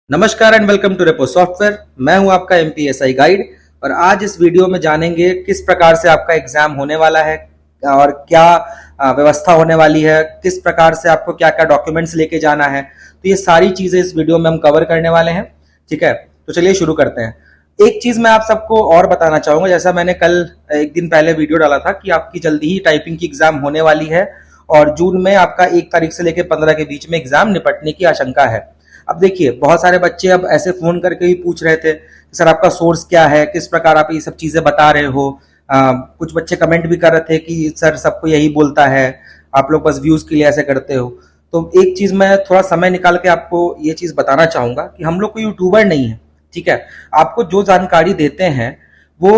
नमस्कार and welcome to repo software. मैं हूं आपका एमपीएसआई गाइड और आज इस वीडियो में जानेंगे किस प्रकार से आपका एग्जाम होने वाला है और क्या व्यवस्था होने वाली है, किस प्रकार से आपको क्या क्या डॉक्यूमेंट्स लेके जाना है। तो ये सारी चीजें इस वीडियो में हम कवर करने वाले हैं। ठीक है, तो चलिए शुरू करते हैं। एक चीज मैं आप सबको और बताना चाहूंगा, जैसा मैंने कल एक दिन पहले वीडियो डाला था कि आपकी जल्दी ही टाइपिंग की एग्जाम होने वाली है और जून में आपका 1 तारीख से लेकर 15 के बीच में एग्जाम निपटने की आशंका है। अब देखिए, बहुत सारे बच्चे अब ऐसे फोन करके भी पूछ रहे थे कि सर आपका सोर्स क्या है, किस प्रकार आप ये सब चीजें बता रहे हो। कुछ बच्चे कमेंट भी कर रहे थे कि सर सबको यही बोलता है, आप लोग बस व्यूज के लिए ऐसे करते हो। तो एक चीज मैं थोड़ा समय निकाल के आपको ये चीज बताना चाहूंगा कि हम लोग कोई यूट्यूबर नहीं है। ठीक है, आपको जो जानकारी देते हैं वो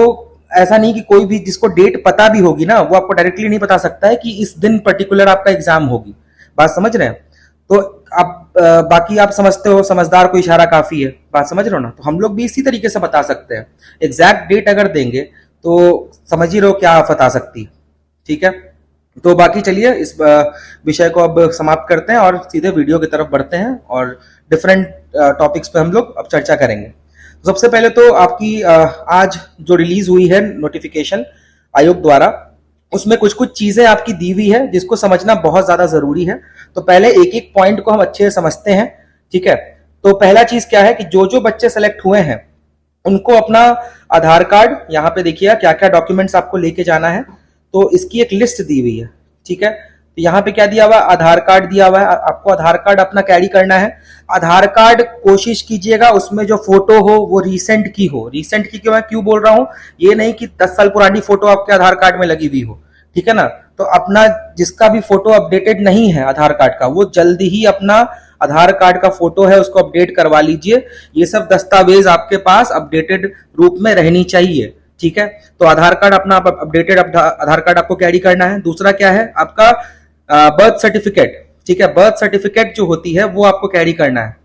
ऐसा नहीं कि कोई भी जिसको डेट पता भी होगी ना, वो आपको डायरेक्टली नहीं बता सकता है कि इस दिन पर्टिकुलर आपका एग्जाम होगी। बात समझ रहे हैं? तो आप बाकी आप समझते हो समझदार को इशारा काफी है, बात समझ रहे हो ना। तो हम लोग भी इसी तरीके से बता सकते हैं। एग्जैक्ट डेट अगर देंगे तो समझ ही रहो क्या आफत आ सकती है। ठीक है, तो बाकी चलिए इस विषय को अब समाप्त करते हैं और सीधे वीडियो की तरफ बढ़ते हैं और डिफरेंट टॉपिक्स पे हम लोग अब चर्चा करेंगे। सबसे पहले तो आपकी आज जो रिलीज हुई है नोटिफिकेशन आयोग द्वारा, उसमें कुछ कुछ चीजें आपकी दी हुई है जिसको समझना बहुत ज्यादा जरूरी है। तो पहले एक एक पॉइंट को हम अच्छे से समझते हैं। ठीक है, तो पहला चीज क्या है कि जो जो बच्चे सेलेक्ट हुए हैं उनको अपना आधार कार्ड, यहाँ पे देखिए क्या क्या डॉक्यूमेंट्स आपको लेके जाना है, तो इसकी एक लिस्ट दी हुई है। ठीक है, तो यहाँ पे क्या दिया हुआ है, आधार कार्ड दिया हुआ है। आपको आधार कार्ड अपना कैरी करना है। आधार कार्ड कोशिश कीजिएगा उसमें जो फोटो हो वो रीसेंट की हो। रीसेंट की मैं क्यों बोल रहा हूं, ये नहीं कि 10 साल पुरानी फोटो आपके आधार कार्ड में लगी हुई हो। ठीक है ना, तो अपना जिसका भी फोटो अपडेटेड नहीं है आधार कार्ड का, वो जल्दी ही अपना आधार कार्ड का फोटो है उसको अपडेट करवा लीजिए। ये सब दस्तावेज आपके पास अपडेटेड रूप में रहनी चाहिए। ठीक है, तो आधार कार्ड अपना अपडेटेड आधार कार्ड आपको कैरी करना है। दूसरा क्या है, आपका बर्थ सर्टिफिकेट। ठीक है, बर्थ सर्टिफिकेट जो होती है वो आपको कैरी करना है।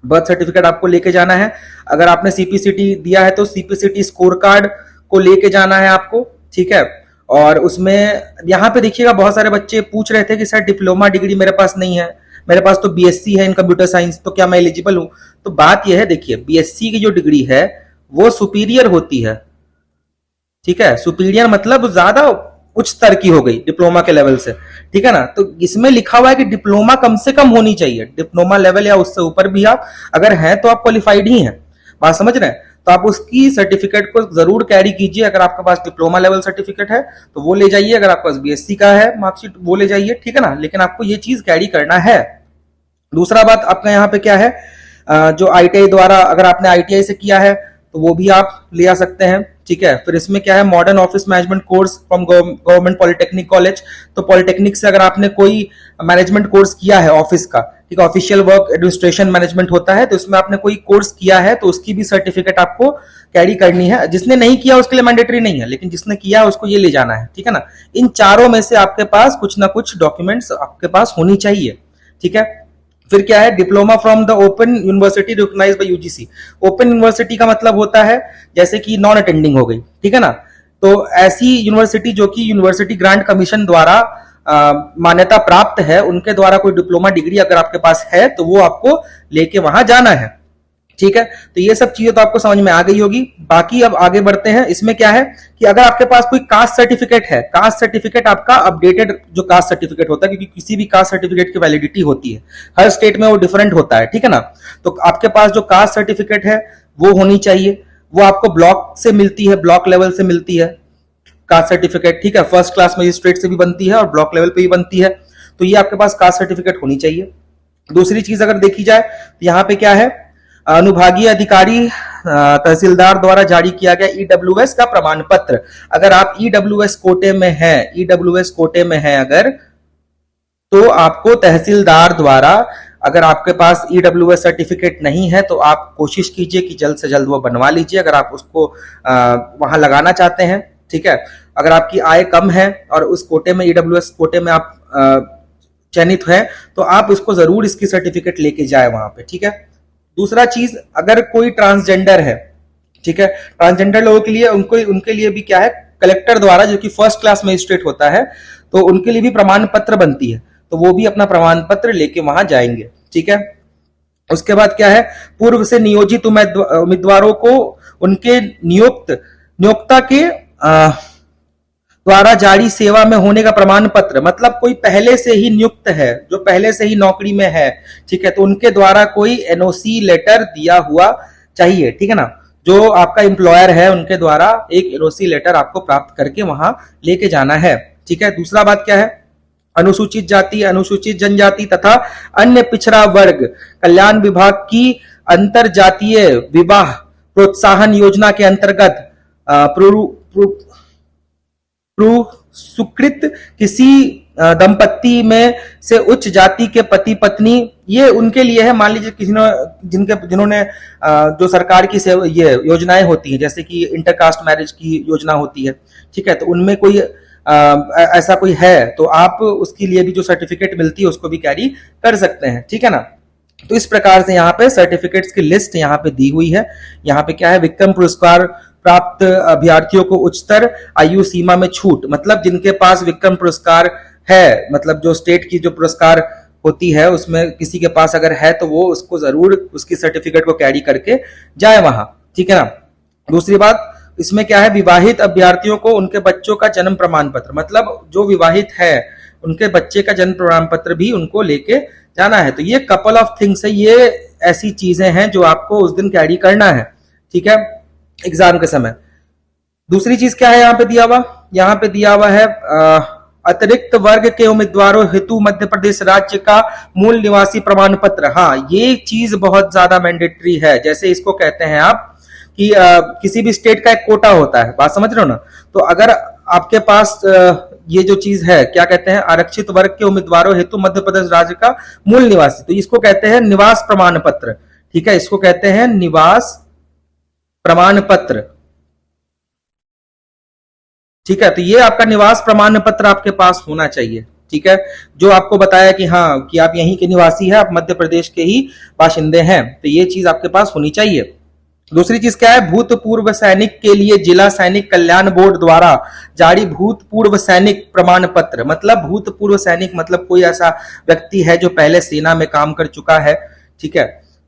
बर्थ सर्टिफिकेट आपको लेके जाना है। अगर आपने सीपीसीटी दिया है तो सीपीसीटी स्कोर कार्ड को लेके जाना है आपको। ठीक है, और उसमें यहाँ पे देखिएगा बहुत सारे बच्चे पूछ रहे थे कि सर डिप्लोमा डिग्री मेरे पास नहीं है, मेरे पास तो बीएससी है इन कंप्यूटर साइंस, तो क्या मैं एलिजिबल हूं? तो बात यह है, देखिए बीएससी की जो डिग्री है वो सुपीरियर होती है। ठीक है, सुपीरियर मतलब ज्यादा उच्च स्तर की हो गई डिप्लोमा के लेवल से। ठीक है ना, तो इसमें लिखा हुआ है कि डिप्लोमा कम से कम होनी चाहिए, डिप्लोमा लेवल या उससे ऊपर भी आप अगर हैं तो आप क्वालिफाइड ही हैं। बात समझ रहे हैं? तो आप उसकी सर्टिफिकेट को जरूर कैरी कीजिए। अगर आपके पास डिप्लोमा लेवल सर्टिफिकेट है तो वो ले जाइए, अगर आपके पास बीएससी का है मार्कशीट वो ले जाइए। ठीक है ना, लेकिन आपको ये चीज कैरी करना है। दूसरा बात आपका यहाँ पे क्या है, जो आईटीआई द्वारा अगर आपने आईटीआई से किया है तो वो भी आप ले आ सकते हैं। ठीक है, फिर इसमें क्या है, modern office management course from government polytechnic college. तो पॉलिटेक्निक से अगर आपने कोई मैनेजमेंट कोर्स किया है ऑफिस का, ठीक है, ऑफिशियल वर्क एडमिनिस्ट्रेशन मैनेजमेंट होता है, तो इसमें आपने कोई कोर्स किया है तो उसकी भी सर्टिफिकेट आपको कैरी करनी है। जिसने नहीं किया उसके लिए मैंडेटरी नहीं है, लेकिन जिसने किया है उसको ये ले जाना है। ठीक है ना, इन चारों में से आपके पास कुछ ना कुछ डॉक्यूमेंट्स आपके पास होनी चाहिए। ठीक है, फिर क्या है, diploma from the open university recognised by UGC. Open university का मतलब होता है जैसे कि नॉन अटेंडिंग हो गई। ठीक है ना, तो ऐसी यूनिवर्सिटी जो कि यूनिवर्सिटी ग्रांट कमीशन द्वारा मान्यता प्राप्त है, उनके द्वारा कोई डिप्लोमा डिग्री अगर आपके पास है तो वो आपको लेके वहां जाना है। ठीक है, तो ये सब चीजें तो आपको समझ में आ गई होगी। बाकी अब आगे बढ़ते हैं। इसमें क्या है कि अगर आपके पास कोई कास्ट सर्टिफिकेट है, कास्ट सर्टिफिकेट आपका अपडेटेड जो कास्ट सर्टिफिकेट होता है, क्योंकि किसी भी कास्ट सर्टिफिकेट की वैलिडिटी होती है, हर स्टेट में वो डिफरेंट होता है। ठीक है ना, तो आपके पास जो कास्ट सर्टिफिकेट है वो होनी चाहिए। वो आपको ब्लॉक से मिलती है, ब्लॉक लेवल से मिलती है कास्ट सर्टिफिकेट। ठीक है, फर्स्ट क्लास मजिस्ट्रेट से भी बनती है और ब्लॉक लेवल पे भी बनती है। तो ये आपके पास कास्ट सर्टिफिकेट होनी चाहिए। दूसरी चीज अगर देखी जाए तो यहाँ पे क्या है, अनुभागीय अधिकारी तहसीलदार द्वारा जारी किया गया ईडब्ल्यूएस का प्रमाण पत्र। अगर आप ईडब्ल्यूएस कोटे में हैं, ईडब्ल्यूएस कोटे में हैं अगर, तो आपको तहसीलदार द्वारा, अगर आपके पास ईडब्ल्यूएस सर्टिफिकेट नहीं है तो आप कोशिश कीजिए कि जल्द से जल्द वो बनवा लीजिए, अगर आप उसको वहां लगाना चाहते हैं। ठीक है, अगर आपकी आय कम है और उस कोटे में, ईडब्ल्यूएस कोटे में आप चयनित हैं, तो आप इसको जरूर इसकी सर्टिफिकेट लेके जाए वहां पे। ठीक है, दूसरा चीज, अगर कोई ट्रांसजेंडर है, ठीक है, ट्रांसजेंडर लोगों के लिए उनके लिए भी क्या है, कलेक्टर द्वारा, जो कि फर्स्ट क्लास मजिस्ट्रेट होता है, तो उनके लिए भी प्रमाण पत्र बनती है, तो वो भी अपना प्रमाण पत्र लेके वहां जाएंगे। ठीक है, उसके बाद क्या है, पूर्व से नियोजित उम्मीदवारों को उनके नियोक्ता के द्वारा जारी सेवा में होने का प्रमाण पत्र, मतलब कोई पहले से ही नियुक्त है, जो पहले से ही नौकरी में है, ठीक है, तो उनके द्वारा कोई एनओसी लेटर दिया हुआ चाहिए, ठीक है ना। जो आपका एम्प्लॉयर है उनके द्वारा एक एनओसी लेटर आपको प्राप्त करके वहां लेके जाना है, ठीक है। दूसरा बात क्या है, अनुसूचित जाति, अनुसूचित जनजाति तथा अन्य पिछड़ा वर्ग कल्याण विभाग की अंतर जातीय विवाह प्रोत्साहन योजना के अंतर्गत सुकृत किसी दंपत्ति में से उच्च जाति के पति पत्नी, ये उनके लिए है। मान लीजिए किसी ने जिन्होंने जो सरकार की ये योजनाएं होती है, जैसे कि इंटरकास्ट मैरिज की योजना होती है, ठीक है, तो उनमें कोई ऐसा कोई है तो आप उसके लिए भी जो सर्टिफिकेट मिलती है उसको भी कैरी कर सकते हैं, ठीक है ना। तो इस प्रकार से यहाँ पे सर्टिफिकेट्स की लिस्ट यहाँ पे दी हुई है। यहाँ पे क्या है, विक्रम पुरस्कार प्राप्त अभ्यर्थियों को उच्चतर आयु सीमा में छूट, मतलब जिनके पास विक्रम पुरस्कार है, मतलब जो स्टेट की जो पुरस्कार होती है उसमें किसी के पास अगर है तो वो उसको जरूर उसकी सर्टिफिकेट को कैरी करके जाए वहां, ठीक है ना। दूसरी बात इसमें क्या है, विवाहित अभ्यर्थियों को उनके बच्चों का जन्म प्रमाण पत्र, मतलब जो विवाहित है उनके बच्चे का जन्म प्रमाण पत्र भी उनको लेके जाना है। तो ये कपल ऑफ थिंग्स है, ये ऐसी चीजें हैं जो आपको उस दिन कैरी करना है, ठीक है, एग्जाम के समय। दूसरी चीज क्या है यहाँ पे दिया हुआ, यहाँ पे दिया हुआ है अतिरिक्त वर्ग के उम्मीदवारों हेतु मध्य प्रदेश राज्य का मूल निवासी प्रमाण पत्र। हाँ, ये चीज बहुत ज्यादा मैंडेटरी है। जैसे इसको कहते हैं आप कि किसी भी स्टेट का एक कोटा होता है, बात समझ रहे हो ना। तो अगर आपके पास ये जो चीज है, क्या कहते हैं, आरक्षित वर्ग के उम्मीदवारों हेतु मध्य प्रदेश राज्य का मूल निवासी, तो इसको कहते हैं निवास प्रमाण पत्र, ठीक है, इसको कहते हैं निवास प्रमाण पत्र, ठीक है। तो ये आपका निवास प्रमाण पत्र आपके पास होना चाहिए, ठीक है, जो आपको बताया कि हाँ कि आप यहीं के निवासी हैं, आप मध्य प्रदेश के ही बाशिंदे हैं, तो ये चीज आपके पास होनी चाहिए। दूसरी चीज क्या है, भूतपूर्व सैनिक के लिए जिला सैनिक कल्याण बोर्ड द्वारा जारी भूतपूर्व सैनिक प्रमाण पत्र, मतलब भूतपूर्व सैनिक मतलब कोई ऐसा व्यक्ति है जो पहले सेना में काम कर चुका है, ठीक है,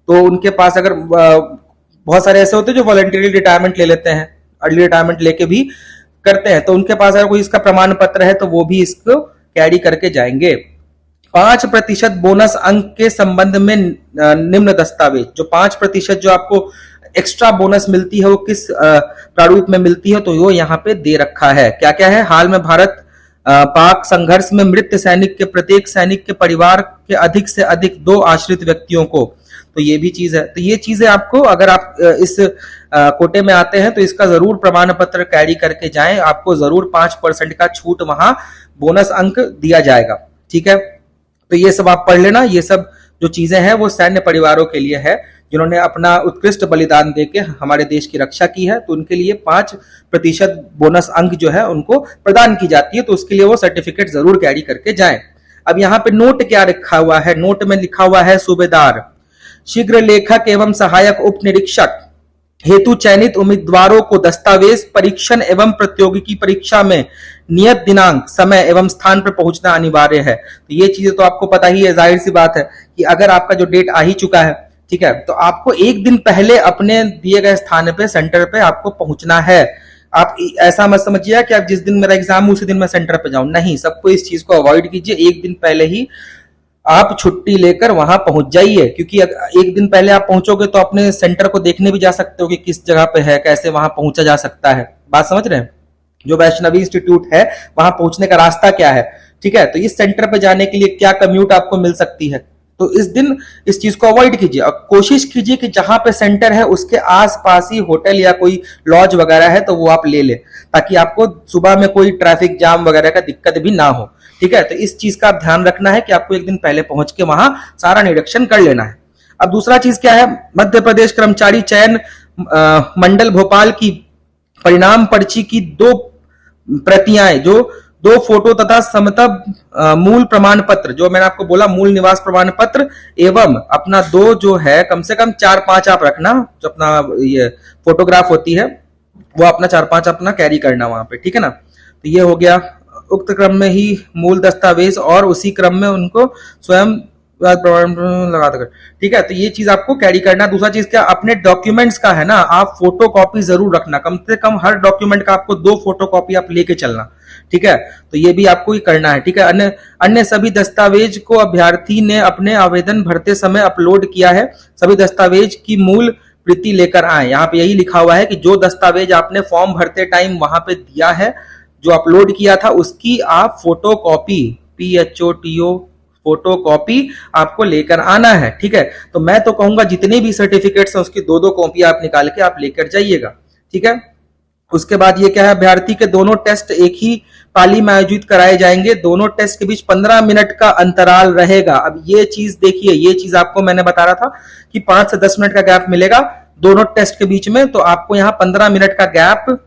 तो उनके पास अगर बहुत सारे ऐसे होते हैं जो वॉलंटरी रिटायरमेंट ले लेते हैं, अर्ली रिटायरमेंट लेके भी करते हैं, तो उनके पास अगर कोई इसका प्रमाण पत्र है तो वो भी इसको कैरी करके जाएंगे। 5% बोनस अंक के संबंध में निम्न दस्तावेज, जो 5% जो आपको एक्स्ट्रा बोनस मिलती है वो किस प्रारूप में मिलती है, तो वो यहाँ पे दे रखा है। क्या क्या है, हाल में भारत पाक संघर्ष में मृत सैनिक के प्रत्येक सैनिक के परिवार के अधिक से अधिक 2 आश्रित व्यक्तियों को, तो ये भी चीज है। तो ये चीजें आपको अगर आप इस कोटे में आते हैं तो इसका जरूर प्रमाण पत्र कैरी करके जाएं, आपको जरूर 5% का छूट वहां बोनस अंक दिया जाएगा, ठीक है। तो ये सब आप पढ़ लेना, ये सब जो चीजें हैं वो सैन्य परिवारों के लिए है जिन्होंने अपना उत्कृष्ट बलिदान देके हमारे देश की रक्षा की है, तो उनके लिए 5% बोनस अंक जो है उनको प्रदान की जाती है, तो उसके लिए वो सर्टिफिकेट जरूर कैरी करके जाएं। अब यहाँ पे नोट क्या लिखा हुआ है, नोट में लिखा हुआ है सूबेदार शीघ्र लेखक एवं सहायक उप निरीक्षक हेतु चयनित उम्मीदवारों को दस्तावेज परीक्षण एवं प्रतियोगिकी परीक्षा में नियत दिनांक समय एवं स्थान पर पहुंचना अनिवार्य है। तो ये चीजें तो आपको पता ही है, जाहिर सी बात है कि अगर आपका जो डेट आ ही चुका है, ठीक है, तो आपको एक दिन पहले अपने दिए गए स्थान पे सेंटर पे आपको पहुंचना है। आप ऐसा मत समझिए कि आप जिस दिन मेरा एग्जाम उसी दिन मैं सेंटर पे जाऊं, नहीं, सबको इस चीज को अवॉइड कीजिए। एक दिन पहले ही आप छुट्टी लेकर वहां पहुंच जाइए, क्योंकि एक दिन पहले आप पहुंचोगे तो अपने सेंटर को देखने भी जा सकते हो कि किस जगह पे है, कैसे वहां पहुंचा जा सकता है, बात समझ रहे हैं। जो वैष्णवी इंस्टीट्यूट है वहां पहुंचने का रास्ता क्या है, ठीक है, तो इस सेंटर पे जाने के लिए क्या कम्यूट आपको मिल सकती है, तो इस दिन इस चीज को अवॉइड कीजिए और कोशिश कीजिए कि जहां पे सेंटर है उसके आसपास ही होटल या कोई लॉज वगैरह है तो वो आप ले ले, ताकि आपको सुबह में कोई ट्रैफिक जाम वगैरह का दिक्कत भी ना हो, ठीक है। तो इस चीज का आप ध्यान रखना है कि आपको एक दिन पहले पहुंच के वहां सारा निरीक्षण कर लेना है। अब दूसरा चीज क्या है, मध्य प्रदेश कर्मचारी चयन मंडल भोपाल की परिणाम पर्ची की 2 प्रतियां, जो 2 फोटो तथा समतब मूल प्रमाण पत्र, जो मैंने आपको बोला मूल निवास प्रमाण पत्र एवं अपना 2 जो है कम से कम 4-5 आप रखना, जो अपना ये फोटोग्राफ होती है वो अपना 4-5 अपना कैरी करना वहां पे, ठीक है ना। तो ये हो गया, उक्त क्रम में ही मूल दस्तावेज और उसी क्रम में उनको स्वयं प्रमाण लगा कर, ठीक है। तो ये चीज आपको कैरी करना। दूसरा चीज क्या, अपने डॉक्यूमेंट्स का है ना, आप फोटो कॉपी जरूर रखना, कम से कम हर डॉक्यूमेंट का आपको 2 फोटो कॉपी आप लेके चलना, ठीक है। तो ये भी आपको ही करना है, ठीक है। अन्य अन्य सभी दस्तावेज को अभ्यर्थी ने अपने आवेदन भरते समय अपलोड किया है, सभी दस्तावेज की मूल प्रति लेकर आए। यहाँ पे यही लिखा हुआ है कि जो दस्तावेज आपने फॉर्म भरते टाइम वहां पे दिया है, जो अपलोड किया था, उसकी आप photo copy, PHOTO photo copy आपको लेकर आना है, ठीक है। तो मैं तो कहूंगा जितने भी सर्टिफिकेट्स हैं उसकी 2-2 कॉपी आप निकाल के आप लेकर जाइएगा, ठीक है। उसके बाद ये क्या है, अभ्यर्थी के दोनों टेस्ट एक ही पाली में आयोजित कराए जाएंगे, दोनों टेस्ट के बीच 15 मिनट का अंतराल रहेगा। अब ये चीज देखिए, ये चीज आपको मैंने बता रहा था कि 5 से 10 मिनट का गैप मिलेगा दोनों टेस्ट के बीच में, तो आपको यहाँ 15 मिनट का गैप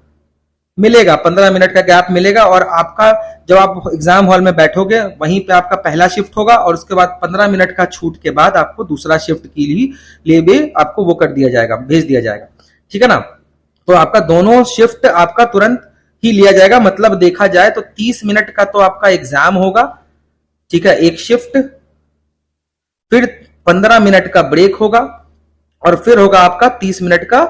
मिलेगा, 15 मिनट का गैप मिलेगा। और आपका जब आप एग्जाम हॉल में बैठोगे वहीं पे आपका पहला शिफ्ट होगा, और उसके बाद 15 मिनट का छूट के बाद आपको दूसरा शिफ्ट के लिए भी आपको वो कर दिया जाएगा, भेज दिया जाएगा, ठीक है ना। तो आपका दोनों शिफ्ट आपका तुरंत ही लिया जाएगा। मतलब देखा जाए तो 30 मिनट का तो आपका एग्जाम होगा, ठीक है, एक शिफ्ट, फिर 15 मिनट का ब्रेक होगा, और फिर होगा आपका 30 मिनट का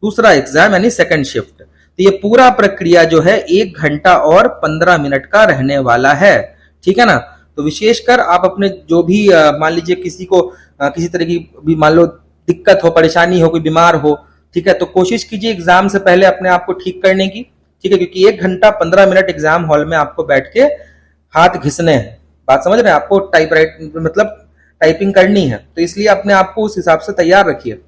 दूसरा एग्जाम यानी सेकंड शिफ्ट। तो ये पूरा प्रक्रिया जो है 1 घंटा और 15 मिनट का रहने वाला है, ठीक है ना। तो विशेषकर आप अपने जो भी मान लीजिए किसी को किसी तरह की भी मान लो दिक्कत हो, परेशानी हो, कोई बीमार हो, ठीक है, तो कोशिश कीजिए एग्जाम से पहले अपने आप को ठीक करने की, ठीक है, क्योंकि 1 घंटा 15 मिनट एग्जाम हॉल में आपको बैठ के हाथ घिसने हैं, बात समझ रहे हैं, आपको मतलब टाइपिंग करनी है, तो इसलिए अपने आप को उस हिसाब से तैयार रखिए।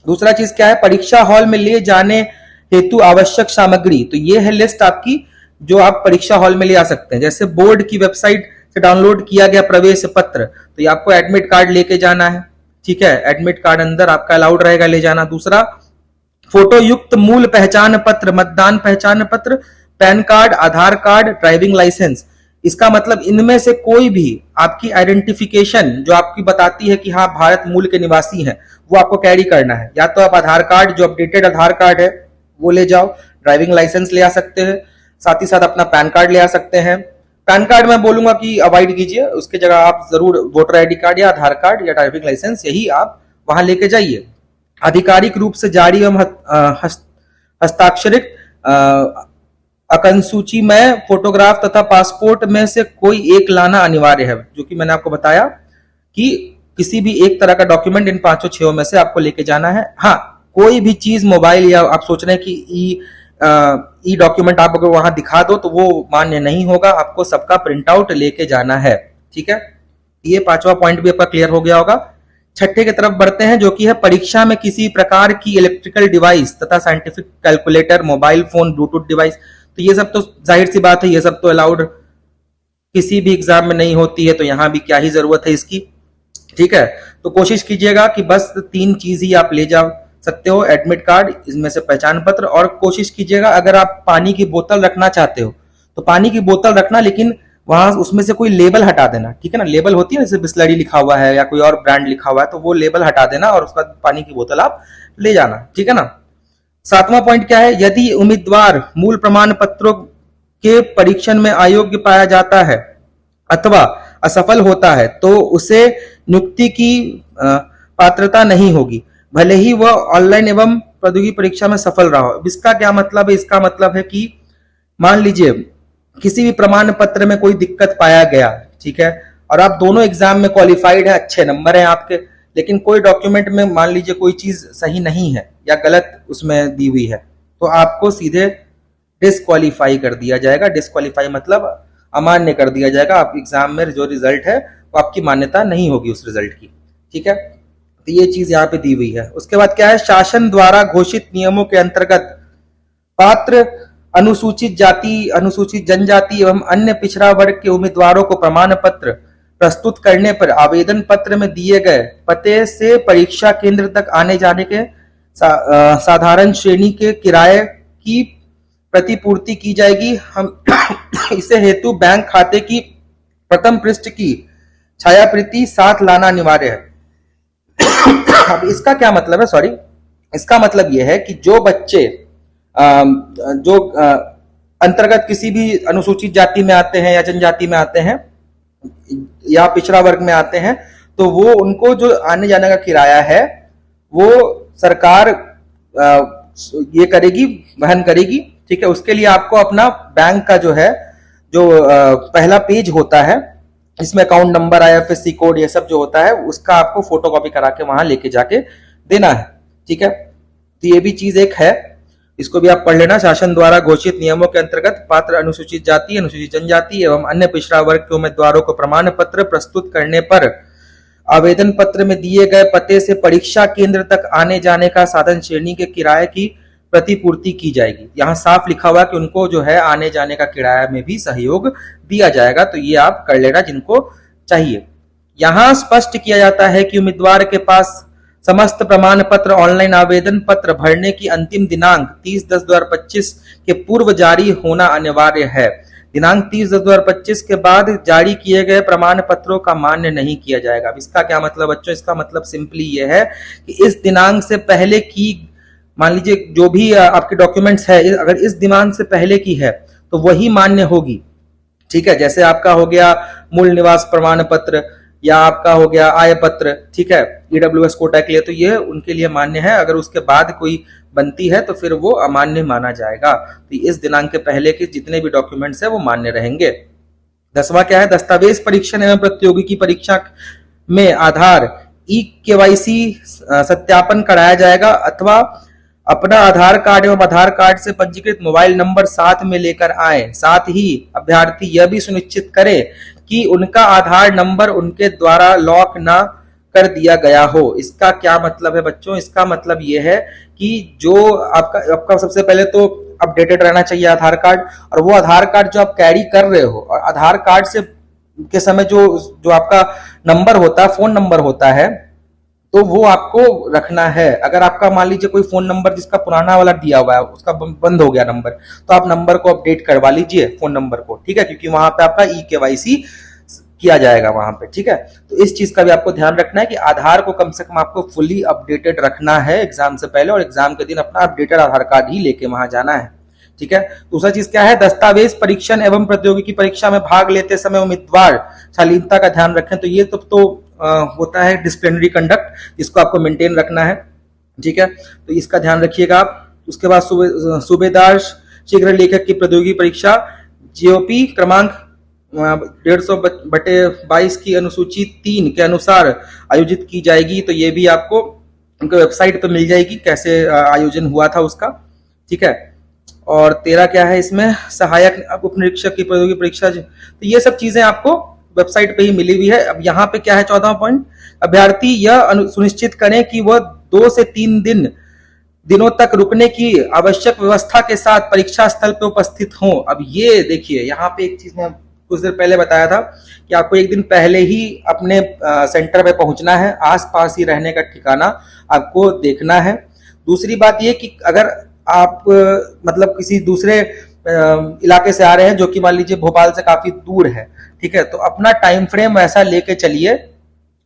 दूसरा चीज क्या है, परीक्षा हॉल में ले जाने हेतु आवश्यक सामग्री। तो ये है लिस्ट आपकी जो आप परीक्षा हॉल में ले आ सकते हैं। जैसे बोर्ड की वेबसाइट से डाउनलोड किया गया प्रवेश पत्र, तो ये आपको एडमिट कार्ड लेके जाना है, ठीक है, एडमिट कार्ड अंदर आपका अलाउड रहेगा ले जाना। दूसरा, फोटो युक्त मूल पहचान पत्र, मतदान पहचान पत्र, पैन कार्ड, आधार कार्ड, ड्राइविंग लाइसेंस। इसका मतलब इनमें से कोई भी आपकी आइडेंटिफिकेशन जो आपकी बताती है कि हाँ भारत मूल के निवासी हैं, वो आपको कैरी करना है। या तो आप आधार कार्ड, जो अपडेटेड आधार कार्ड है वो ले जाओ, ड्राइविंग लाइसेंस ले आ सकते हैं, साथ ही साथ अपना पैन कार्ड ले आ सकते हैं। पैन कार्ड मैं बोलूंगा कि अवॉइड कीजिए, उसके जगह आप जरूर वोटर आईडी कार्ड या आधार कार्ड या ड्राइविंग लाइसेंस यही आप वहां लेके जाइए। आधिकारिक रूप से जारी एवं हस्ताक्षरित अकंसूची में फोटोग्राफ तथा पासपोर्ट में से कोई एक लाना अनिवार्य है, जो कि मैंने आपको बताया कि किसी भी एक तरह का डॉक्यूमेंट इन 5-6 में से आपको लेके जाना है। हाँ, कोई भी चीज मोबाइल या आप सोच रहे हैं कि ई डॉक्यूमेंट आप अगर वहां दिखा दो तो वो मान्य नहीं होगा, आपको सबका प्रिंट आउट लेके जाना है, ठीक है। ये 5वां पॉइंट भी आपका क्लियर हो गया होगा। छठे की तरफ बढ़ते हैं, जो कि है परीक्षा में किसी प्रकार की इलेक्ट्रिकल डिवाइस तथा scientific calculator, mobile phone, Bluetooth device, तो ये सब तो जाहिर सी बात है, ये सब तो अलाउड किसी भी एग्जाम में नहीं होती है, तो यहां भी क्या ही जरूरत है इसकी, ठीक है। तो कोशिश कीजिएगा कि बस 3 चीज ही आप ले जा सकते हो, एडमिट कार्ड, इसमें से पहचान पत्र, और कोशिश कीजिएगा अगर आप पानी की बोतल रखना चाहते हो तो पानी की बोतल रखना, लेकिन वहां उसमें से कोई लेबल हटा देना, ठीक है ना। लेबल होती है जैसे बिस्लरी लिखा हुआ है या कोई और ब्रांड लिखा हुआ है, तो वो लेबल हटा देना और उसका पानी की बोतल आप ले जाना, ठीक है ना। 7वां पॉइंट क्या है, यदि उम्मीदवार मूल प्रमाण पत्रों के परीक्षण में अयोग्य पाया जाता है अथवा असफल होता है तो उसे नियुक्ति की पात्रता नहीं होगी, भले ही वह ऑनलाइन एवं प्रौद्योगिकी परीक्षा में सफल रहा हो। इसका क्या मतलब है, इसका मतलब है कि मान लीजिए किसी भी प्रमाण पत्र में कोई दिक्कत पाया गया, ठीक है, और आप दोनों एग्जाम में क्वालिफाइड है, अच्छे नंबर हैं आपके, लेकिन कोई डॉक्यूमेंट में मान लीजिए कोई चीज सही नहीं है या गलत उसमें दी हुई है, तो आपको सीधे डिस्क्वालीफाई कर दिया जाएगा। डिस्क्वालीफाई मतलब अमान्य कर दिया जाएगा, आप एग्जाम में जो रिजल्ट है वो आपकी मान्यता नहीं होगी उस रिजल्ट की, ठीक है। तो ये चीज यहाँ पे दी हुई है। उसके बाद क्या है, शासन द्वारा घोषित नियमों के अंतर्गत पात्र अनुसूचित जाति, अनुसूचित जनजाति एवं अन्य पिछड़ा वर्ग के उम्मीदवारों को प्रमाण पत्र प्रस्तुत करने पर आवेदन पत्र में दिए गए पते से परीक्षा केंद्र तक आने जाने के साधारण श्रेणी के किराए की प्रतिपूर्ति की जाएगी। हम इसे हेतु बैंक खाते की प्रथम पृष्ठ की छायाप्रति साथ लाना अनिवार्य है। अब इसका क्या मतलब है, सॉरी, इसका मतलब यह है कि जो बच्चे जो अंतर्गत किसी भी अनुसूचित जाति में आते हैं या जनजाति में आते हैं या पिछड़ा वर्ग में आते हैं, तो वो उनको जो आने जाने का किराया है वो सरकार ये करेगी, वहन करेगी। ठीक है, उसके लिए आपको अपना बैंक का जो है, जो पहला पेज होता है इसमें अकाउंट नंबर, IFSC कोड, ये सब जो होता है उसका आपको फोटोकॉपी करा के वहां लेके जाके देना है। ठीक है, तो ये भी चीज एक है, इसको भी आप पढ़ लेना। शासन द्वारा घोषित नियमों के अंतर्गत पात्र अनुसूचित जाति, अनुसूचित जनजाति एवं अन्य पिछड़ा वर्ग के उम्मीदवारों को प्रमाण पत्र प्रस्तुत करने पर आवेदन पत्र में दिए गए पते से परीक्षा केंद्र तक आने जाने का साधन श्रेणी के किराए की प्रतिपूर्ति की जाएगी। यहाँ साफ लिखा हुआ है कि उनको जो है आने जाने का किराया में भी सहयोग दिया जाएगा, तो ये आप कर लेना जिनको चाहिए। यहाँ स्पष्ट किया जाता है कि उम्मीदवार के पास समस्त प्रमाण पत्र, ऑनलाइन आवेदन पत्र भरने की अंतिम दिनांक 30/10/2025 के पूर्व जारी होना अनिवार्य है। दिनांक 30/10/2025 के बाद जारी किए गए प्रमाण पत्रों का मान्य नहीं किया जाएगा। अब इसका क्या मतलब बच्चों? इसका मतलब सिंपली ये है कि इस दिनांक से पहले की, मान लीजिए जो भी आपके डॉक्यूमेंट्स है, अगर इस दिनांक से पहले की है तो वही मान्य होगी। ठीक है, जैसे आपका हो गया मूल निवास प्रमाण पत्र या आपका हो गया आय पत्र, ठीक है, EWS कोटा के लिए, तो ये उनके लिए मान्य है। अगर उसके बाद कोई बनती है तो फिर वो अमान्य माना जाएगा। तो इस दिनांक के पहले के जितने भी डॉक्यूमेंट्स है वो मान्य रहेंगे। 10वां क्या है? दस्तावेज परीक्षण एवं प्रतियोगिकी परीक्षा में आधार eKYC सत्यापन कराया जाएगा अथवा अपना आधार कार्ड एवं आधार कार्ड से पंजीकृत मोबाइल नंबर साथ में लेकर आए। साथ ही अभ्यर्थी यह भी सुनिश्चित करे कि उनका आधार नंबर उनके द्वारा लॉक ना कर दिया गया हो। इसका क्या मतलब है बच्चों? इसका मतलब यह है कि जो आपका सबसे पहले तो अपडेटेड रहना चाहिए आधार कार्ड, और वो आधार कार्ड जो आप कैरी कर रहे हो, और आधार कार्ड से के समय जो आपका नंबर होता है, फोन नंबर होता है, तो वो आपको रखना है। अगर आपका मान लीजिए कोई फोन नंबर जिसका पुराना वाला दिया हुआ है उसका बंद हो गया नंबर, तो आप नंबर को अपडेट करवा लीजिए फोन नंबर को। ठीक है, क्योंकि वहां पे आपका eKYC किया जाएगा वहां पे। ठीक है, तो इस चीज का भी आपको ध्यान रखना है कि आधार को कम से कम आपको फुली अपडेटेड रखना है एग्जाम से पहले, और एग्जाम के दिन अपना अपडेटेड आधार कार्ड ही लेके वहां जाना है। ठीक है, दूसरा चीज क्या है? दस्तावेज परीक्षण एवं प्रौद्योगिकी परीक्षा में भाग लेते समय उम्मीदवार शालीनता का ध्यान रखें। तो ये तो होता है डिसिप्लिनरी कंडक्ट, जिसको आपको मेंटेन रखना है। ठीक है, तो इसका ध्यान रखिएगा आप। उसके बाद सूबेदार शीघ्र लेखक की प्रौद्योगिकी परीक्षा GOP क्रमांक 150/22 की अनुसूची 3 के अनुसार आयोजित की जाएगी। तो ये भी आपको उनके वेबसाइट पर मिल जाएगी कैसे आयोजन हुआ था उसका। ठीक है, और 13 क्या है इसमें? सहायक उप निरीक्षक की प्रौद्योगिकी परीक्षा। तो ये सब चीजें आपको वेबसाइट पे ही मिली हुई है। अब यहाँ पे क्या है 14वां पॉइंट? अभ्यर्थी यह सुनिश्चित करें कि वह 2 से 3 दिनों तक रुकने की आवश्यक व्यवस्था के साथ परीक्षा स्थल पे उपस्थित हों। अब ये देखिए, यहाँ पे एक चीज मैं कुछ देर पहले बताया था कि आपको एक दिन पहले ही अपने सेंटर पे पहुंचना है, आसपास ही रहने का ठिकाना आपको देखना है। दूसरी बात ये कि अगर आप मतलब किसी दूसरे इलाके से आ रहे हैं जो कि मान लीजिए भोपाल से काफी दूर है, ठीक है, तो अपना टाइम फ्रेम वैसा लेके चलिए,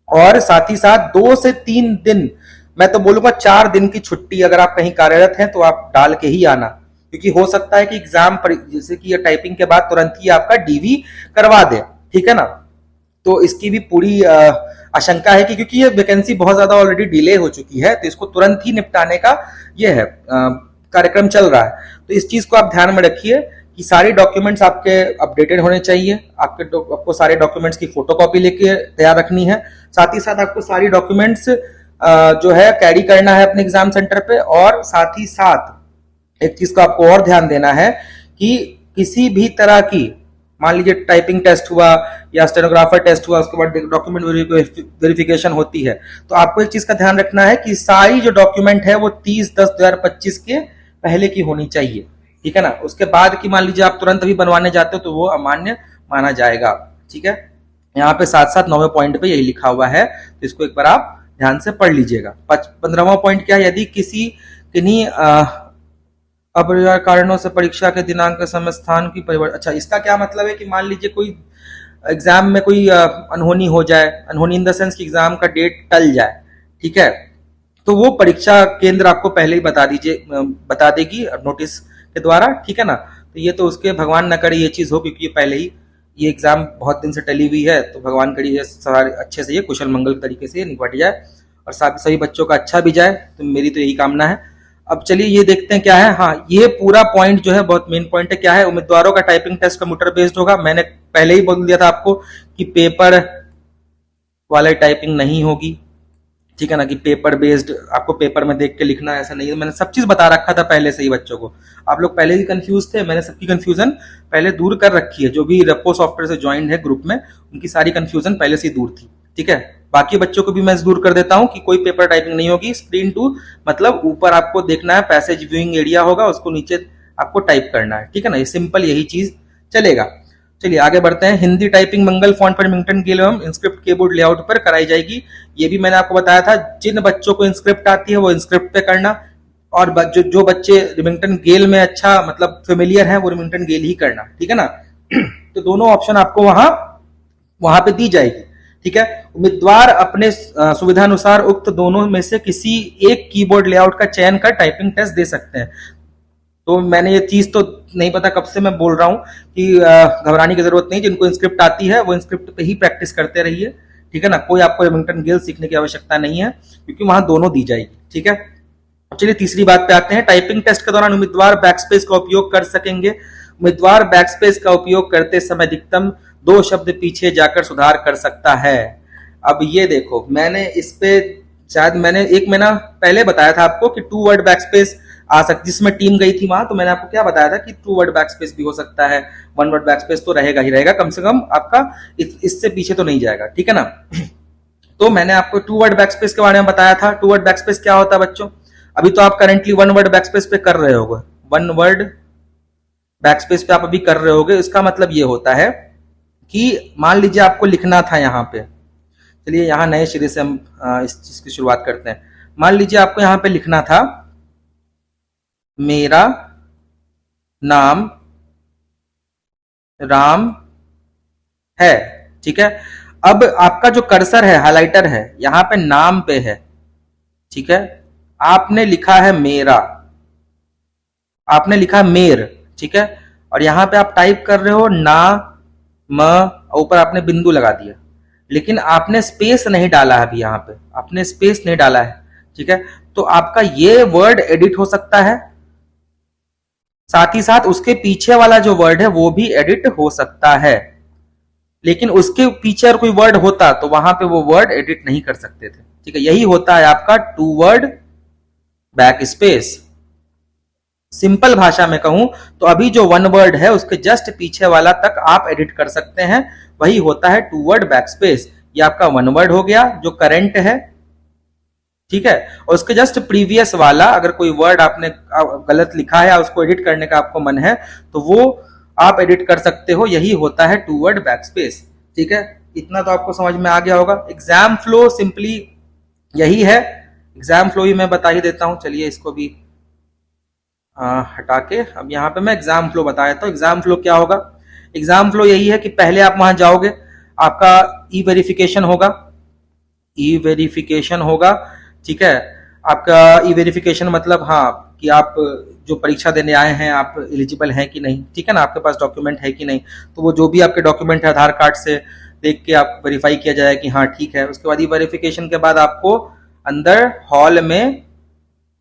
और साथ ही साथ 2 से 3 दिन, मैं तो बोलूंगा 4 दिन की छुट्टी अगर आप कहीं कार्यरत हैं तो आप डाल के ही आना, क्योंकि हो सकता है कि एग्जाम पर जैसे कि ये टाइपिंग के बाद तुरंत ही आपका DV करवा दे। ठीक है ना, तो इसकी भी पूरी आशंका है कि क्योंकि ये वैकेंसी बहुत ज्यादा ऑलरेडी डिले हो चुकी है, तो इसको तुरंत ही निपटाने का ये है कार्यक्रम चल रहा है। तो इस चीज को आप ध्यान में रखिए कि सारे डॉक्यूमेंट्स आपके अपडेटेड होने चाहिए। आपको सारे डॉक्यूमेंट्स की फोटोकॉपी लेके तैयार रखनी है। साथ ही साथ आपको सारी डॉक्यूमेंट्स जो है कैरी करना है अपने एग्जाम सेंटर पे। और साथ ही साथ एक चीज का आपको और ध्यान देना है कि किसी भी तरह की, मान लीजिए टाइपिंग टेस्ट हुआ या स्टेनोग्राफर टेस्ट हुआ, उसके बाद डॉक्यूमेंट वेरिफिकेशन होती है, तो आपको एक चीज का ध्यान रखना है कि सारी जो डॉक्यूमेंट है वो 30/10/2025 के पहले की होनी चाहिए। ठीक है ना, उसके बाद की मान लीजिए आप तुरंत अभी बनवाने जाते हो तो वो अमान्य माना जाएगा। ठीक है, यहाँ पे साथ साथ 9वें पॉइंट पे यही लिखा हुआ है, तो इसको एक बार आप ध्यान से पढ़ लीजिएगा। 15वां पॉइंट क्या है? यदि किन्हीं अपरिहार्य कारणों से परीक्षा के दिनांक, समय, स्थान की परिवर्तन। अच्छा, इसका क्या मतलब है कि मान लीजिए कोई एग्जाम में कोई अनहोनी हो जाए, अनहोनी इन द सेंस कि एग्जाम का डेट टल जाए, ठीक है, तो वो परीक्षा केंद्र आपको पहले ही बता देगी नोटिस के द्वारा। ठीक है ना, तो ये तो उसके भगवान न करे ये चीज हो, क्योंकि ये पहले ही ये एग्जाम बहुत दिन से टली हुई है, तो भगवान करी ये सारे अच्छे से ये कुशल मंगल तरीके से निपट जाए और सभी बच्चों का अच्छा भी जाए, तो मेरी तो यही कामना है। अब चलिए ये देखते हैं क्या है। हाँ, ये पूरा पॉइंट जो है बहुत मेन पॉइंट है। क्या है, उम्मीदवारों का टाइपिंग टेस्ट कंप्यूटर बेस्ड होगा। मैंने पहले ही बोल दिया था आपको कि पेपर वाले टाइपिंग नहीं होगी, ठीक है ना, कि पेपर बेस्ड आपको पेपर में देख के लिखना ऐसा नहीं है। मैंने सब चीज बता रखा था पहले से ही बच्चों को। आप लोग पहले ही कंफ्यूज थे, मैंने सबकी कंफ्यूजन पहले दूर कर रखी है। जो भी रेपो सॉफ्टवेयर से ज्वाइन है ग्रुप में, उनकी सारी कंफ्यूजन पहले से ही दूर थी, ठीक है। बाकी बच्चों को भी मैं दूर कर देता हूं कि कोई पेपर टाइपिंग नहीं होगी। स्क्रीन टू मतलब ऊपर आपको देखना है, पैसेज व्यूइंग एरिया होगा, उसको नीचे आपको टाइप करना है, ठीक है ना। ये सिंपल यही चीज चलेगा। चलिए आगे बढ़ते हैं। हिंदी टाइपिंग मंगल फॉन्ट पर रिमिंगटन गेल एवं इंस्क्रिप्ट कीबोर्ड लेआउट पर कराई जाएगी। ये भी मैंने आपको बताया था, जिन बच्चों को इंस्क्रिप्ट आती है वो इंस्क्रिप्ट पे करना, और जो बच्चे रिमिंगटन गेल में अच्छा मतलब फेमिलियर है वो रिमिंगटन गेल ही करना, ठीक है ना। तो दोनों ऑप्शन आपको वहां पे दी जाएगी, ठीक है। उम्मीदवार अपने सुविधानुसार उक्त दोनों में से किसी एक कीबोर्ड लेआउट का चयन कर टाइपिंग टेस्ट दे सकते हैं। तो मैंने ये चीज तो नहीं पता कब से मैं बोल रहा हूं कि घबराने की जरूरत नहीं। जिनको इंस्क्रिप्ट आती है वो इंस्क्रिप्ट पे ही प्रैक्टिस करते रहिए, ठीक है ना। कोई आपको रिमिंगटन गेल सीखने की आवश्यकता नहीं है, क्योंकि वहां दोनों दी जाएगी, ठीक है। अब चलिए तीसरी बात पे आते हैं। टाइपिंग टेस्ट के दौरान उम्मीदवार बैकस्पेस का उपयोग कर सकेंगे। उम्मीदवार बैकस्पेस का उपयोग करते समय अधिकतम 2 शब्द पीछे जाकर सुधार कर सकता है। अब ये देखो, मैंने इस पे शायद मैंने 1 महीना पहले बताया था आपको कि 2 वर्ड बैकस्पेस आ सकती, जिसमें टीम गई थी वहां, तो मैंने आपको क्या बताया था कि 2 वर्ड बैकस्पेस भी हो सकता है, 1 वर्ड बैकस्पेस तो रहेगा ही रहेगा, कम से कम आपका इससे पीछे तो नहीं जाएगा, ठीक है ना। तो मैंने आपको 2 वर्ड बैकस्पेस के बारे में बताया था। 2 वर्ड बैकस्पेस क्या होता है बच्चों? अभी तो आप करंटली 1 वर्ड बैकस्पेस पे कर रहे होगे, 1 वर्ड बैकस्पेस पे आप अभी कर रहे होगे। इसका मतलब ये होता है कि मान लीजिए आपको लिखना था यहाँ पे, चलिए यहाँ नए सिरे से हम इस चीज की शुरुआत करते हैं। मान लीजिए आपको यहाँ पे लिखना था मेरा नाम राम है, ठीक है। अब आपका जो कर्सर है, हाइलाइटर है, यहां पे नाम पे है, ठीक है। आपने लिखा है मेरा, आपने लिखा मेर, ठीक है। और यहां पे आप टाइप कर रहे हो ना म, ऊपर आपने बिंदु लगा दिया, लेकिन आपने स्पेस नहीं डाला है। अभी यहां पे आपने स्पेस नहीं डाला है, ठीक है। तो आपका ये वर्ड एडिट हो सकता है, साथ ही साथ उसके पीछे वाला जो वर्ड है वो भी एडिट हो सकता है। लेकिन उसके पीछे अगर कोई वर्ड होता तो वहां पे वो वर्ड एडिट नहीं कर सकते थे, ठीक है। यही होता है आपका 2 वर्ड बैक स्पेस। सिंपल भाषा में कहूं तो अभी जो 1 वर्ड है उसके जस्ट पीछे वाला तक आप एडिट कर सकते हैं, वही होता है 2 वर्ड बैक स्पेस। ये आपका 1 वर्ड हो गया जो करंट है, ठीक है। और उसके जस्ट प्रीवियस वाला अगर कोई वर्ड आपने गलत लिखा है या उसको एडिट करने का आपको मन है तो वो आप एडिट कर सकते हो, यही होता है 2 वर्ड बैकस्पेस, ठीक है। इतना तो आपको समझ में आ गया होगा। एग्जाम फ्लो सिंपली यही है। एग्जाम फ्लो ही मैं बता ही देता हूं, चलिए इसको भी हटा के अब यहाँ पे मैं एग्जाम फ्लो बताया। तो एग्जाम फ्लो क्या होगा? एग्जाम फ्लो यही है कि पहले आप वहां जाओगे, आपका ई वेरिफिकेशन होगा, ई वेरिफिकेशन होगा, ठीक है। आपका ई वेरिफिकेशन मतलब हाँ कि आप जो परीक्षा देने आए हैं आप एलिजिबल हैं कि नहीं, ठीक है ना, आपके पास डॉक्यूमेंट है कि नहीं। तो वो जो भी आपके डॉक्यूमेंट है आधार कार्ड से देख के आप वेरीफाई किया जाए कि हाँ ठीक है। उसके बाद ई वेरिफिकेशन के बाद आपको अंदर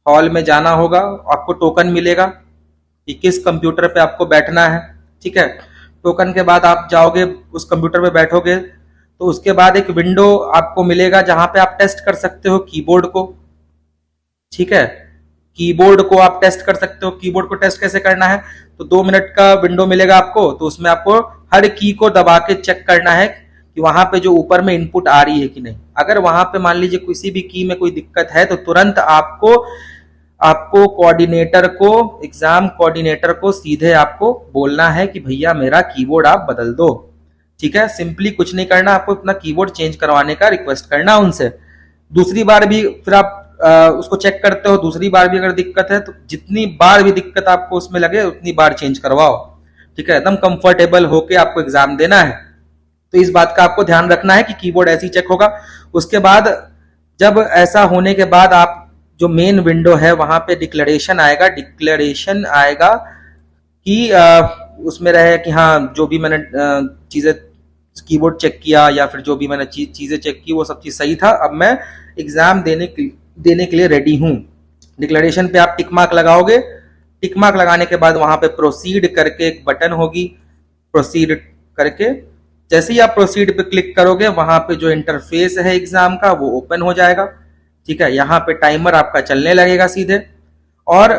हॉल में जाना होगा, आपको टोकन मिलेगा कि किस कंप्यूटर पे आपको बैठना है, ठीक है। टोकन के बाद आप जाओगे उस कंप्यूटर पे बैठोगे, तो उसके बाद एक विंडो आपको मिलेगा जहां पे आप टेस्ट कर सकते हो कीबोर्ड को, ठीक है। कीबोर्ड को आप टेस्ट कर सकते हो। कीबोर्ड को टेस्ट कैसे करना है? तो 2 मिनट का विंडो मिलेगा आपको, तो उसमें आपको हर की को दबा के चेक करना है कि वहां पे जो ऊपर में इनपुट आ रही है कि नहीं। अगर वहां पे मान लीजिए किसी भी की में कोई दिक्कत है तो तुरंत आपको कोऑर्डिनेटर को, एग्जाम कोऑर्डिनेटर को सीधे आपको बोलना है कि भैया मेरा कीबोर्ड आप बदल दो, ठीक है। सिंपली कुछ नहीं करना, आपको अपना कीबोर्ड चेंज करवाने का रिक्वेस्ट करना उनसे। दूसरी बार भी फिर आप उसको चेक करते हो, दूसरी बार भी अगर दिक्कत है तो जितनी बार भी दिक्कत आपको उसमें लगे उतनी बार चेंज करवाओ, ठीक है। एकदम कंफर्टेबल होके आपको एग्जाम देना है। तो इस बात का आपको ध्यान रखना है कि कीबोर्ड ऐसे ही चेक होगा। उसके बाद जब ऐसा होने के बाद आप जो मेन विंडो है वहां पे डिक्लेरेशन आएगा कि उसमें रहे कि हाँ जो भी मैंने चीज़ें कीबोर्ड चेक किया या फिर जो भी मैंने चीज़ें चेक की वो सब चीज़ सही था, अब मैं एग्ज़ाम देने के लिए रेडी हूँ। डिक्लेरेशन पे आप टिक मार्क लगाओगे, टिक मार्क लगाने के बाद वहाँ पे प्रोसीड करके एक बटन होगी, प्रोसीड करके जैसे ही आप प्रोसीड पे क्लिक करोगे वहाँ पे जो इंटरफेस है एग्ज़ाम का वो ओपन हो जाएगा। ठीक है, यहाँ पे टाइमर आपका चलने लगेगा सीधे और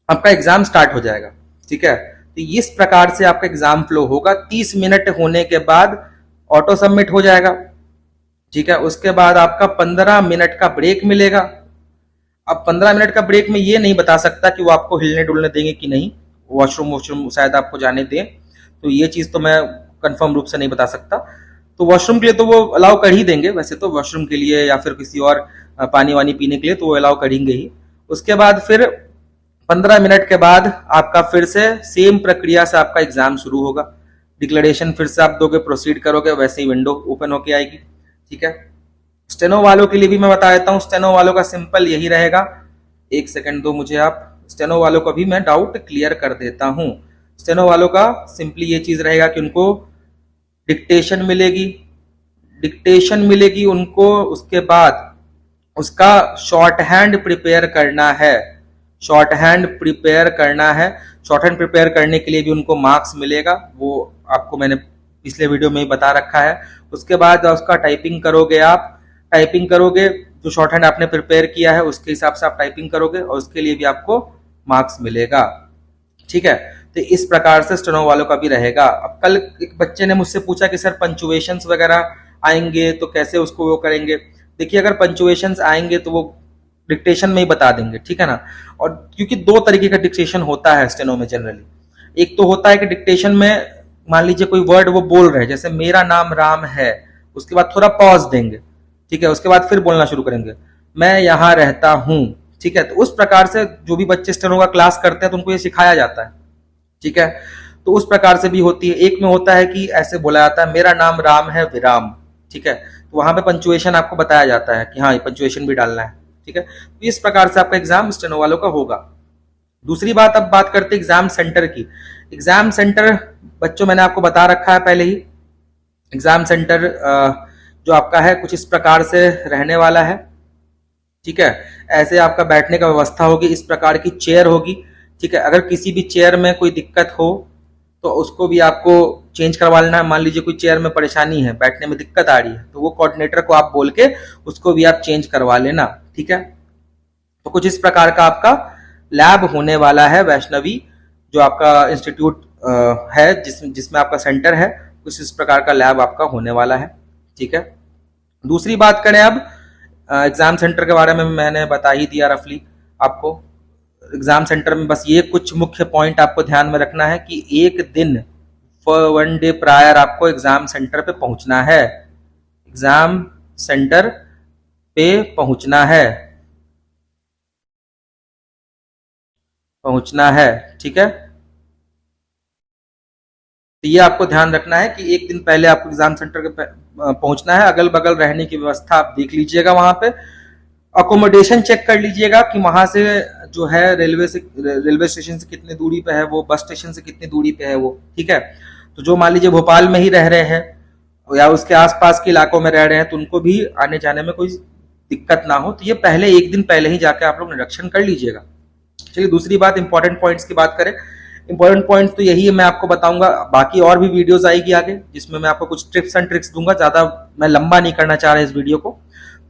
आपका एग्ज़ाम स्टार्ट हो जाएगा। ठीक है, तो इस प्रकार से आपका एग्ज़ाम फ्लो होगा। 30 मिनट होने के बाद ऑटो सबमिट हो जाएगा। ठीक है, उसके बाद आपका 15 मिनट का ब्रेक मिलेगा। अब 15 मिनट का ब्रेक में ये नहीं बता सकता कि वो आपको हिलने डुलने देंगे कि नहीं, वॉशरूम शायद आपको जाने दें, तो ये चीज़ तो मैं कंफर्म रूप से नहीं बता सकता। तो वॉशरूम के लिए तो वो अलाउ कर ही देंगे, वैसे तो वॉशरूम के लिए या फिर किसी और पानी वानी पीने के लिए तो वो अलाउ करेंगे ही। उसके बाद फिर 15 मिनट के बाद आपका फिर से सेम प्रक्रिया से आपका एग्जाम शुरू होगा। डिक्लेरेशन फिर से आप दोगे, प्रोसीड करोगे, वैसे ही विंडो ओपन होके आएगी। ठीक है, स्टेनो वालों के लिए भी मैं बता देता हूँ। स्टेनो वालों का सिंपल यही रहेगा, एक सेकंड दो मुझे आप, स्टेनो वालों का भी मैं डाउट क्लियर कर देता हूँ। स्टेनो वालों का सिंपली ये चीज रहेगा कि उनको डिक्टेशन मिलेगी उनको, उसके बाद उसका शॉर्ट हैंड प्रिपेयर करना है। शॉर्ट हैंड प्रिपेयर करने के लिए भी उनको मार्क्स मिलेगा, वो आपको मैंने पिछले वीडियो में ही बता रखा है। उसके बाद उसका टाइपिंग करोगे, आप टाइपिंग करोगे, जो शॉर्ट हैंड आपने प्रिपेयर किया है उसके हिसाब से आप टाइपिंग करोगे और उसके लिए भी आपको मार्क्स मिलेगा। ठीक है, तो इस प्रकार से स्टेनो वालों का भी रहेगा। अब कल एक बच्चे ने मुझसे पूछा कि सर पंचुएशंस वगैरह आएंगे तो कैसे उसको वो करेंगे। देखिए, अगर पंचुएशंस आएंगे तो वो डिक्टेशन में ही बता देंगे। ठीक है ना, और क्योंकि दो तरीके का डिक्टेशन होता है स्टेनो में जनरली। एक तो होता है कि डिक्टेशन में मान लीजिए कोई वर्ड वो बोल रहे हैं, जैसे मेरा नाम राम है, उसके बाद थोड़ा पॉज देंगे। ठीक है, उसके बाद फिर बोलना शुरू करेंगे, मैं यहाँ रहता हूँ। ठीक है, तो उस प्रकार से जो भी बच्चे स्टेनो का क्लास करते हैं तो उनको ये सिखाया जाता है। ठीक है, तो उस प्रकार से भी होती है। एक में होता है कि ऐसे बोला जाता है, मेरा नाम राम है विराम। ठीक है, तो वहां पे पंचुएशन आपको बताया जाता है कि हाँ ये पंचुएशन भी डालना है। ठीक है, तो इस प्रकार से आपका एग्जाम स्टेनो वालों का होगा। दूसरी बात, अब बात करते हैं एग्जाम सेंटर की। एग्जाम सेंटर बच्चों मैंने आपको बता रखा है पहले ही। एग्जाम सेंटर जो आपका है कुछ इस प्रकार से रहने वाला है। ठीक है, ऐसे आपका बैठने का व्यवस्था होगी, इस प्रकार की चेयर होगी। ठीक है, अगर किसी भी चेयर में कोई दिक्कत हो तो उसको भी आपको चेंज करवा लेना है। मान लीजिए कोई चेयर में परेशानी है, बैठने में दिक्कत आ रही है, तो वो कोऑर्डिनेटर को आप बोल के उसको भी आप चेंज करवा लेना। ठीक है, तो कुछ इस प्रकार का आपका लैब होने वाला है वैष्णवी, जो आपका इंस्टीट्यूट है जिसमें आपका सेंटर है, कुछ इस प्रकार का लैब आपका होने वाला है। ठीक है, दूसरी बात करें अब एग्जाम सेंटर के बारे में मैंने बता ही दिया रफली आपको। एग्जाम सेंटर में बस ये कुछ मुख्य पॉइंट आपको ध्यान में रखना है कि एक दिन 1 डे प्रायर आपको एग्जाम सेंटर पे पहुंचना है। एग्जाम सेंटर पे पहुंचना है। ठीक है, तो ये आपको ध्यान रखना है कि एक दिन पहले आपको एग्जाम सेंटर के पहुंचना है। अगल बगल रहने की व्यवस्था आप देख लीजिएगा, वहां पे अकोमोडेशन चेक कर लीजिएगा कि वहां से जो है रेलवे स्टेशन से कितनी दूरी पे है वो, बस स्टेशन से कितनी दूरी पे है वो। ठीक है, तो जो मान लीजिए भोपाल में ही रह रहे हैं या उसके आसपास के इलाकों में रह रहे हैं तो उनको भी आने जाने में कोई दिक्कत ना हो, तो ये पहले एक दिन पहले ही जाके आप लोग निरीक्षण कर लीजिएगा। चलिए, दूसरी बात, इंपॉर्टेंट पॉइंट्स की बात करें। इंपॉर्टेंट पॉइंट्स तो यही है, मैं आपको बताऊंगा, बाकी और भी वीडियोस आएगी आगे जिसमें मैं आपको कुछ टिप्स एंड ट्रिक्स दूंगा। ज्यादा मैं लंबा नहीं करना चाह रहा इस वीडियो को,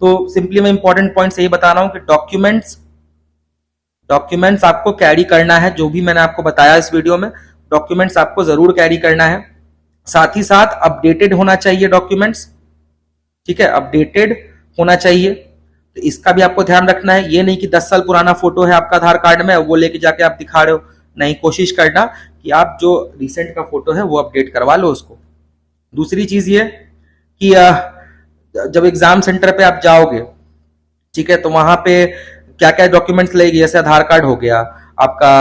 तो सिंपली मैं इंपॉर्टेंट पॉइंट्स यही बता रहा हूं कि डॉक्यूमेंट्स आपको कैरी करना है। जो भी मैंने आपको बताया इस वीडियो में, डॉक्यूमेंट्स आपको जरूर कैरी करना है। साथ ही साथ अपडेटेड होना चाहिए डॉक्यूमेंट्स। ठीक है, अपडेटेड होना चाहिए, तो इसका भी आपको ध्यान रखना है। ये नहीं कि 10 साल पुराना फोटो है आपका आधार कार्ड में, वो लेके जाके आप दिखा रहे हो, नहीं, कोशिश करना कि आप जो रिसेंट का फोटो है वो अपडेट करवा लो उसको। दूसरी चीज ये कि जब एग्जाम सेंटर पे आप जाओगे, ठीक है, तो वहां पे क्या क्या डॉक्यूमेंट्स लगेगी, जैसे आधार कार्ड हो गया आपका,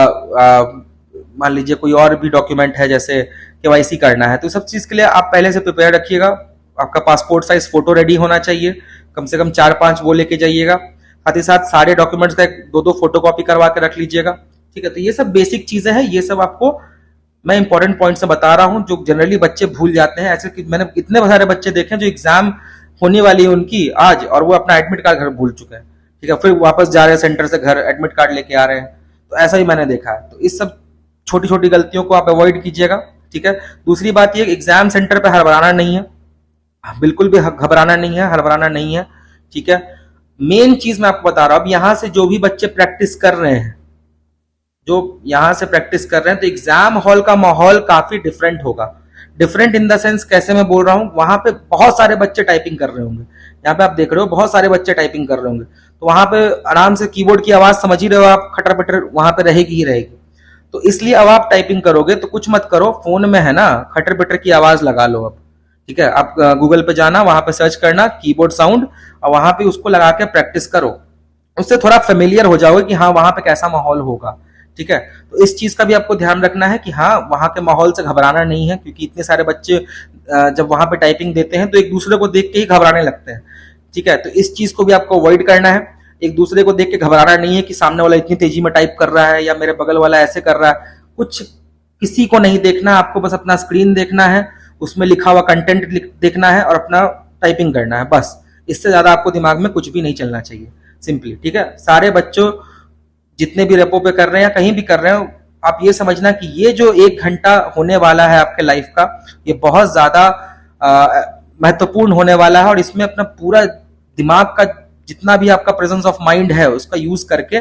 मान लीजिए कोई और भी डॉक्यूमेंट है जैसे केवाईसी करना है, तो सब चीज के लिए आप पहले से प्रिपेयर रखिएगा। आपका पासपोर्ट साइज फोटो रेडी होना चाहिए, कम से कम 4-5 वो लेके जाइएगा। साथ ही साथ सारे डॉक्यूमेंट्स का 2-2 फोटो कॉपी करवा के रख लीजिएगा। ठीक है, तो ये सब बेसिक चीजें हैं, ये सब आपको मैं इंपॉर्टेंट पॉइंट से बता रहा हूं जो जनरली बच्चे भूल जाते हैं। ऐसे कि मैंने इतने सारे बच्चे देखे हैं जो एग्जाम होने वाली है उनकी आज, और वो अपना एडमिट कार्ड घर भूल चुके हैं। ठीक है, फिर वापस जा रहे हैं सेंटर से घर, एडमिट कार्ड लेके आ रहे हैं। तो ऐसा ही मैंने देखा है। तो इस सब छोटी छोटी गलतियों को आप अवॉइड कीजिएगा। ठीक है, दूसरी बात ये, एग्जाम सेंटर पे हड़बड़ाना नहीं है, बिल्कुल भी घबराना नहीं है, हड़बड़ाना नहीं है। ठीक है, मेन चीज मैं आपको बता रहा हूं, अब यहां से जो भी बच्चे प्रैक्टिस कर रहे हैं, जो यहां से प्रैक्टिस कर रहे हैं, तो एग्जाम हॉल का माहौल काफी डिफरेंट होगा। डिफरेंट इन द सेंस कैसे मैं बोल रहा हूं, वहां पे बहुत सारे बच्चे टाइपिंग कर रहे होंगे। यहाँ पे आप देख रहे हो बहुत सारे बच्चे टाइपिंग कर रहे होंगे, तो वहां पे आराम से कीबोर्ड की आवाज समझ ही रहे हो आप, खटर पटर वहां पे रहेगी ही रहेगी। तो इसलिए अब आप टाइपिंग करोगे तो कुछ मत करो, फोन में है ना खटर पटर की आवाज लगा लो अब। ठीक है, आप गूगल पे जाना, वहां पे सर्च करना कीबोर्ड साउंड, और वहां पे उसको लगा के प्रैक्टिस करो। उससे थोड़ा फेमिलियर हो जाओगे कि हाँ वहां पे कैसा माहौल होगा। ठीक है, तो इस चीज का भी आपको ध्यान रखना है कि हाँ वहां के माहौल से घबराना नहीं है, क्योंकि इतने सारे बच्चे जब वहां पे टाइपिंग देते हैं तो एक दूसरे को देख के ही घबराने लगते हैं। ठीक है, तो इस चीज को भी आपको अवॉइड करना है। एक दूसरे को देख के घबराना नहीं है कि सामने वाला इतनी तेजी में टाइप कर रहा है या मेरे बगल वाला ऐसे कर रहा है, कुछ किसी को नहीं देखना, आपको बस अपना स्क्रीन देखना है, उसमें लिखा हुआ कंटेंट देखना है और अपना टाइपिंग करना है, बस। इससे ज्यादा आपको दिमाग में कुछ भी नहीं चलना चाहिए, सिंपली। ठीक है, सारे बच्चों जितने भी रेपो पे कर रहे हैं या कहीं भी कर रहे हो, आप ये समझना कि ये जो 1 घंटा होने वाला है आपके लाइफ का, ये बहुत ज्यादा महत्वपूर्ण होने वाला है, और इसमें अपना पूरा दिमाग का जितना भी आपका प्रेजेंस ऑफ माइंड है उसका यूज करके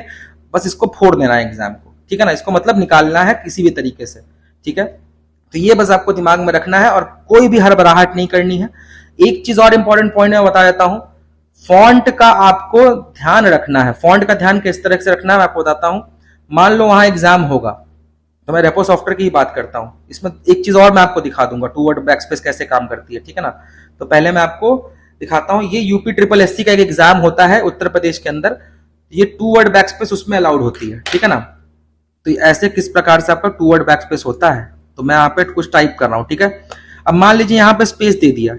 बस इसको फोड़ देना है एग्जाम को। ठीक है ना, इसको मतलब निकालना है किसी भी तरीके से। ठीक है, तो ये बस आपको दिमाग में रखना है और कोई भी हड़बड़ाहट नहीं करनी है। एक चीज और इंपॉर्टेंट पॉइंट मैं बता देता हूं, फॉन्ट का आपको ध्यान रखना है। फॉन्ट का ध्यान किस तरह से रखना है मैं आपको बताता हूं। मान लो वहां एग्जाम होगा, तो मैं रेपो सॉफ्टवेयर की ही बात करता हूं, इसमें एक चीज और मैं आपको दिखा दूंगा, टू वर्ड बैकस्पेस कैसे काम करती है। ठीक है ना, तो पहले मैं आपको दिखाता हूं, ये यूपी ट्रिपल एससी का एक एग्जाम होता है उत्तर प्रदेश के अंदर, ये टू वर्ड बैकस्पेस उसमें अलाउड होती है। ठीक है ना, तो ऐसे किस प्रकार से आपका टू वर्ड बैकस्पेस होता है, तो मैं यहाँ पे कुछ टाइप कर रहा हूं। ठीक है, अब मान लीजिए यहाँ पे स्पेस दे दिया।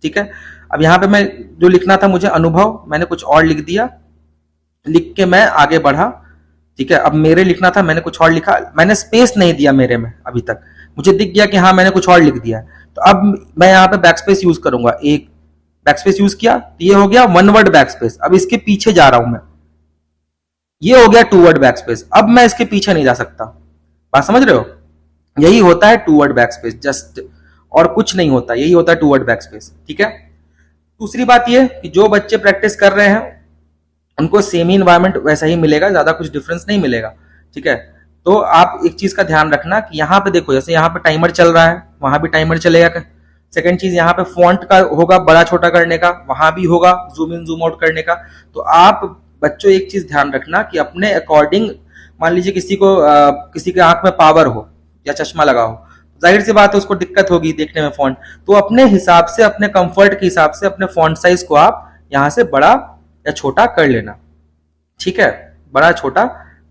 ठीक है, अब यहाँ पे मैं जो लिखना था मुझे अनुभव, मैंने कुछ और लिख दिया, लिख के मैं आगे बढ़ा। ठीक है, अब मेरे लिखना था, मैंने कुछ और लिखा, मैंने स्पेस नहीं दिया मेरे में अभी तक, मुझे दिख गया कि हाँ मैंने कुछ और लिख दिया। तो अब मैं यहाँ पे बैकस्पेस यूज करूंगा, एक बैकस्पेस यूज किया, तो ये हो गया वन वर्ड बैकस्पेस। अब इसके पीछे जा रहा हूं मैं, ये हो गया टू वर्ड बैकस्पेस। अब मैं इसके पीछे नहीं जा सकता, बात समझ रहे हो? यही होता है टू वर्ड बैकस्पेस, जस्ट, और कुछ नहीं होता, यही होता है टू वर्ड बैकस्पेस। ठीक है, दूसरी बात ये कि जो बच्चे प्रैक्टिस कर रहे हैं उनको सेम ही इन्वायरमेंट वैसा ही मिलेगा, ज्यादा कुछ डिफरेंस नहीं मिलेगा। ठीक है, तो आप एक चीज का ध्यान रखना कि यहाँ पे देखो, जैसे यहाँ पे टाइमर चल रहा है, वहां भी टाइमर चलेगा। सेकंड चीज, यहाँ पे फॉन्ट का होगा बड़ा छोटा करने का, वहां भी होगा जूम इन जूम आउट करने का। तो आप बच्चों एक चीज ध्यान रखना कि अपने अकॉर्डिंग, मान लीजिए किसी को किसी के आंख में पावर हो या चश्मा लगा हो, जाहिर सी बात है उसको दिक्कत होगी देखने में फॉन्ट, तो अपने हिसाब से, अपने कंफर्ट के हिसाब से अपने फॉन्ट साइज को आप यहां से बड़ा या छोटा कर लेना। ठीक है, बड़ा छोटा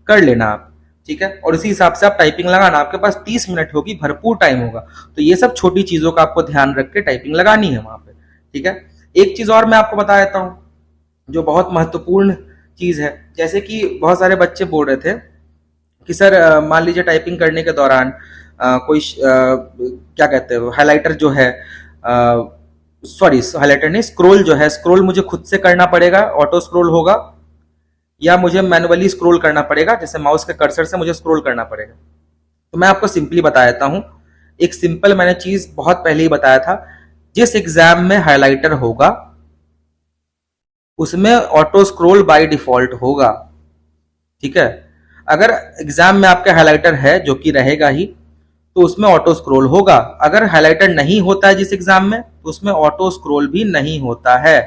कर लेना आप। ठीक है, और उसी हिसाब से आप टाइपिंग लगाना, आपके पास 30 मिनट होगी, भरपूर टाइम होगा। तो ये सब छोटी चीजों का आपको ध्यान रख के टाइपिंग लगानी है वहां पे। ठीक है, एक चीज और मैं आपको बता देता हूं जो बहुत महत्वपूर्ण चीज है, जैसे कि बहुत सारे बच्चे बोल रहे थे कि सर मान लीजिए टाइपिंग करने के दौरान कोई क्या कहते हैं हाइलाइटर जो है, सॉरी हाइलाइटर नहीं, स्क्रोल जो है, स्क्रोल मुझे खुद से करना पड़ेगा, ऑटो स्क्रोल होगा, या मुझे मैनुअली स्क्रोल करना पड़ेगा, जैसे माउस के कर्सर से मुझे स्क्रोल करना पड़ेगा। तो मैं आपको सिंपली बता देता हूं, एक सिंपल मैंने चीज बहुत पहले ही बताया था, जिस एग्जाम में हाइलाइटर होगा उसमें ऑटो स्क्रोल बाय डिफॉल्ट होगा। ठीक है, अगर एग्जाम में आपका हाइलाइटर है, जो कि रहेगा ही, तो उसमें ऑटो स्क्रोल होगा। अगर हाइलाइटर नहीं होता है जिस एग्जाम में, तो उसमें ऑटो स्क्रोल भी नहीं होता है।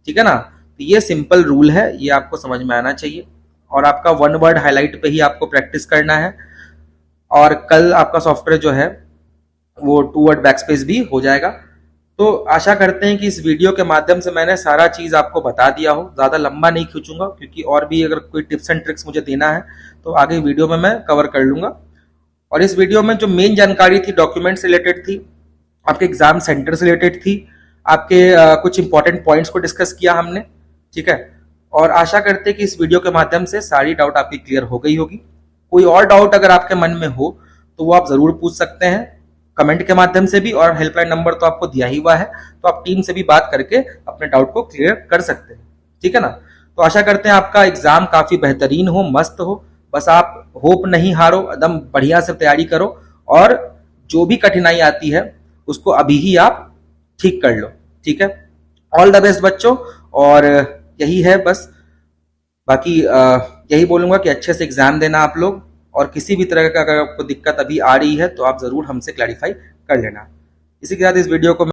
ठीक है ना, तो ये सिंपल रूल है, ये आपको समझ में आना चाहिए। और आपका वन वर्ड हाईलाइट पे ही आपको प्रैक्टिस करना है, और कल आपका सॉफ्टवेयर जो है वो टू वर्ड बैकस्पेस भी हो जाएगा। तो आशा करते हैं कि इस वीडियो के माध्यम से मैंने सारा चीज आपको बता दिया हो, ज्यादा लंबा नहीं खींचूंगा, क्योंकि और भी अगर कोई टिप्स एंड ट्रिक्स मुझे देना है तो आगे वीडियो में मैं कवर कर लूंगा। और इस वीडियो में जो मेन जानकारी थी डॉक्यूमेंट से रिलेटेड थी, आपके एग्जाम सेंटर से रिलेटेड थी, आपके कुछ इंपॉर्टेंट पॉइंट्स को डिस्कस किया हमने। ठीक है, और आशा करते हैं कि इस वीडियो के माध्यम से सारी डाउट आपकी क्लियर हो गई होगी। कोई और डाउट अगर आपके मन में हो तो वो आप जरूर पूछ सकते हैं कमेंट के माध्यम से भी, और हेल्पलाइन नंबर तो आपको दिया ही हुआ है, तो आप टीम से भी बात करके अपने डाउट को क्लियर कर सकते हैं। ठीक है ना। तो आशा करते हैं आपका एग्जाम काफी बेहतरीन हो, मस्त हो। बस आप होप नहीं हारो, एकदम बढ़िया से तैयारी करो, और जो भी कठिनाई आती है उसको अभी ही आप ठीक कर लो। ठीक है। ऑल द बेस्ट बच्चों, और यही है बस। बाकी यही बोलूंगा कि अच्छे से एग्जाम देना आप लोग, और किसी भी तरह का अगर आपको दिक्कत अभी आ रही है तो आप जरूर हमसे क्लैरिफाई कर लेना। इसी के साथ इस वीडियो को